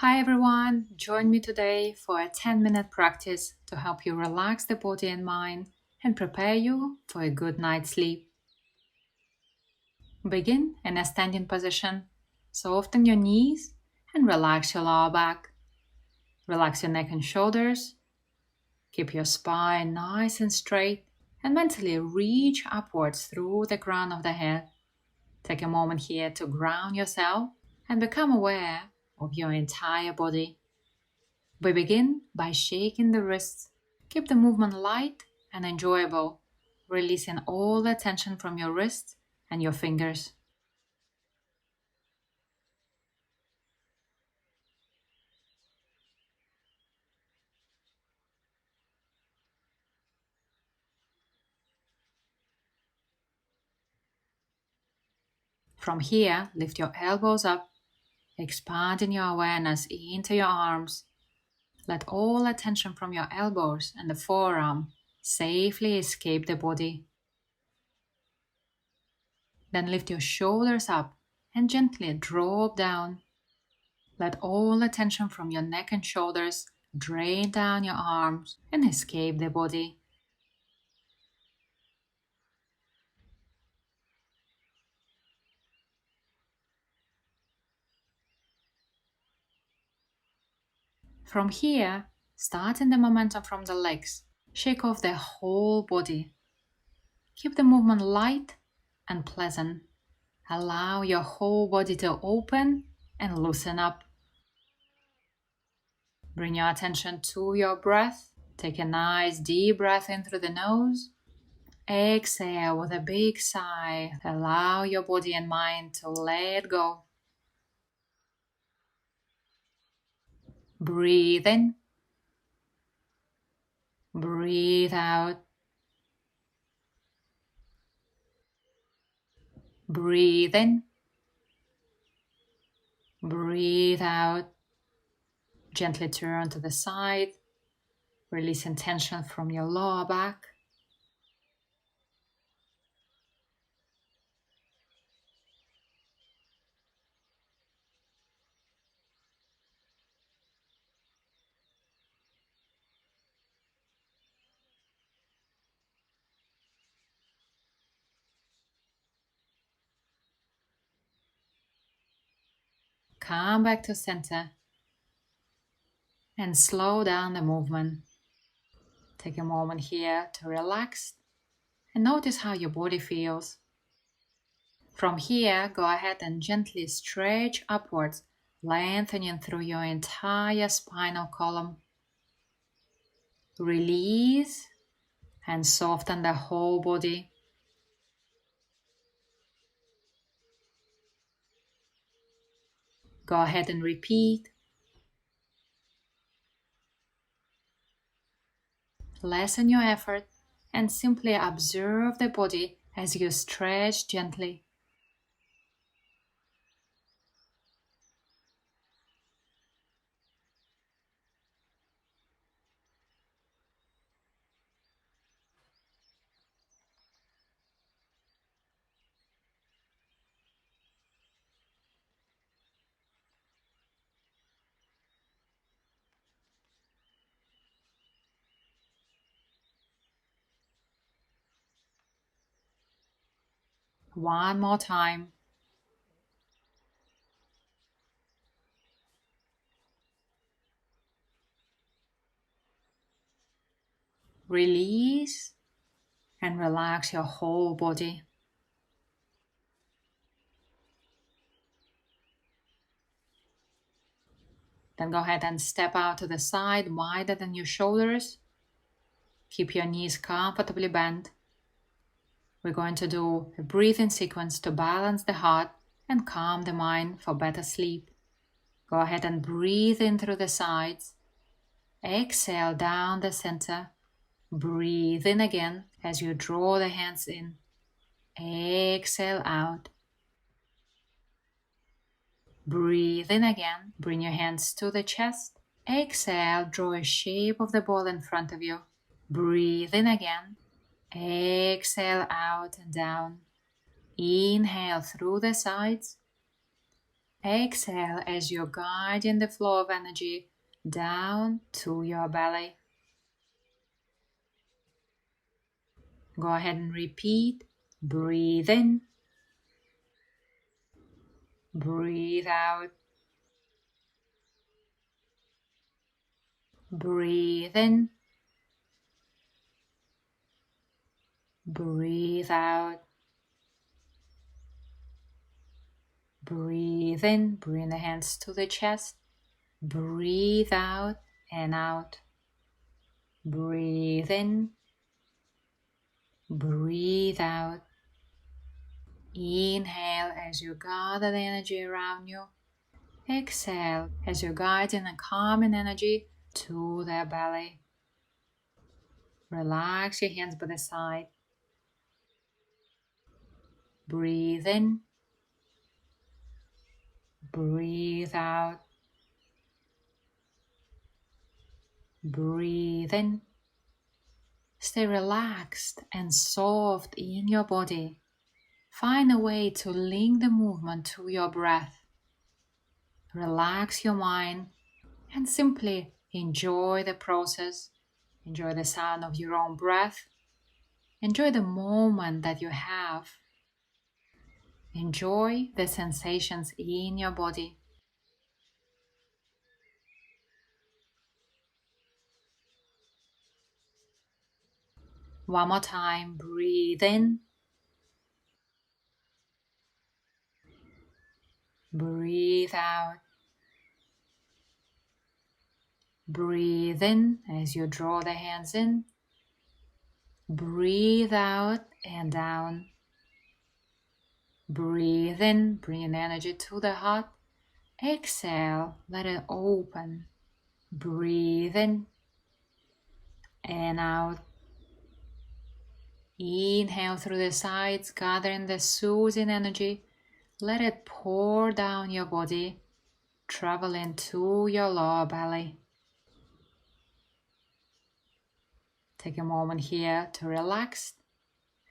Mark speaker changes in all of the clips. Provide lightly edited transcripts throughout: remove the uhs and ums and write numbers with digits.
Speaker 1: Hi everyone, join me today for a 10-minute practice to help you relax the body and mind and prepare you for a good night's sleep. Begin in a standing position, soften your knees and relax your lower back. Relax your neck and shoulders, keep your spine nice and straight and mentally reach upwards through the crown of the head. Take a moment here to ground yourself and become aware of your entire body. We begin by shaking the wrists. Keep the movement light and enjoyable, releasing all the tension from your wrists and your fingers. From here, lift your elbows up, expanding your awareness into your arms. Let all the tension from your elbows and the forearm safely escape the body. Then lift your shoulders up and gently drop down. Let all the tension from your neck and shoulders drain down your arms and escape the body. From here, starting the momentum from the legs, shake off the whole body. Keep the movement light and pleasant. Allow your whole body to open and loosen up. Bring your attention to your breath. Take a nice deep breath in through the nose. Exhale with a big sigh. Allow your body and mind to let go. Breathe in. Breathe out. Breathe in. Breathe out. Gently turn to the side, releasing tension from your lower back. Come back to center and slow down the movement. Take a moment here to relax and notice how your body feels. From here, go ahead and gently stretch upwards, lengthening through your entire spinal column. Release and soften the whole body. Go ahead and repeat. Lessen your effort and simply observe the body as you stretch gently. One more time. Release and relax your whole body. Then go ahead and step out to the side wider than your shoulders. Keep your knees comfortably bent. We're going to do a breathing sequence to balance the heart and calm the mind for better sleep. Go ahead and breathe in through the sides. Exhale down the center. Breathe in again as you draw the hands in. Exhale out. Breathe in again. Bring your hands to the chest. Exhale, draw a shape of the ball in front of you. Breathe in again. Exhale out and down. Inhale through the sides. Exhale as you're guiding the flow of energy down to your belly. Go ahead and repeat. Breathe in. Breathe out. Breathe in. Breathe out. Breathe in. Bring the hands to the chest. Breathe out and out. Breathe in. Breathe out. Inhale as you gather the energy around you. Exhale as you're guiding a calming energy to the belly. Relax your hands by the side. Breathe in. Breathe out. Breathe in. Stay relaxed and soft in your body. Find a way to link the movement to your breath. Relax your mind and simply enjoy the process. Enjoy the sound of your own breath. Enjoy the moment that you have. Enjoy the sensations in your body. One more time, breathe in. Breathe out. Breathe in as you draw the hands in. Breathe out and down. Breathe in, bring energy to the heart. Exhale, let it open. Breathe in and out. Inhale through the sides, gathering the soothing energy. Let it pour down your body, traveling to your lower belly. Take a moment here to relax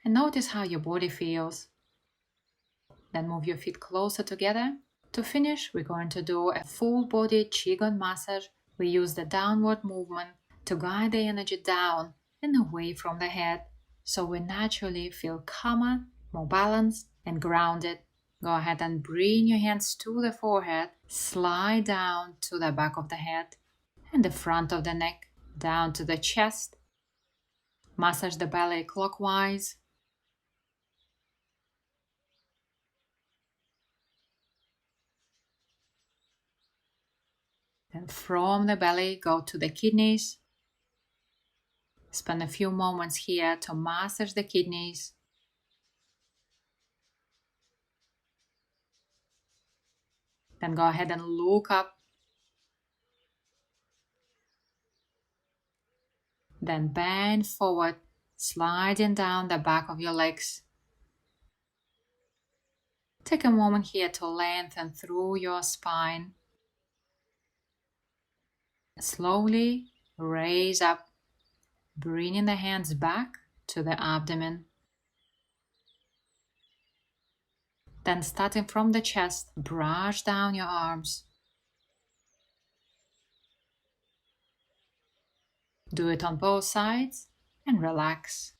Speaker 1: and notice how your body feels. Then move your feet closer together. To finish, we're going to do a full body Qigong massage. We use the downward movement to guide the energy down and away from the head, so we naturally feel calmer, more balanced, and grounded. Go ahead and bring your hands to the forehead, slide down to the back of the head and the front of the neck, down to the chest. Massage the belly clockwise. Then from the belly, go to the kidneys. Spend a few moments here to massage the kidneys. Then go ahead and look up. Then bend forward, sliding down the back of your legs. Take a moment here to lengthen through your spine. Slowly raise up, bringing the hands back to the abdomen. Then starting from the chest, brush down your arms. Do it on both sides and relax.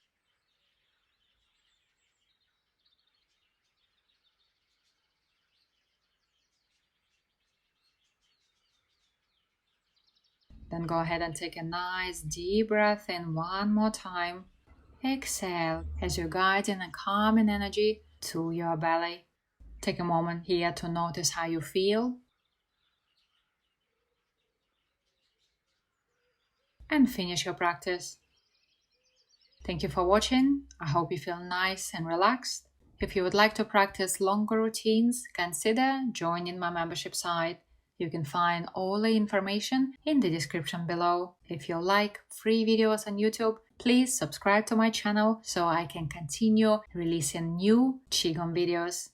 Speaker 1: Then go ahead and take a nice deep breath in one more time. Exhale as you're guiding a calming energy to your belly. Take a moment here to notice how you feel. And finish your practice. Thank you for watching. I hope you feel nice and relaxed. If you would like to practice longer routines, consider joining my membership site. You can find all the information in the description below. If you like free videos on YouTube, please subscribe to my channel so I can continue releasing new Qigong videos.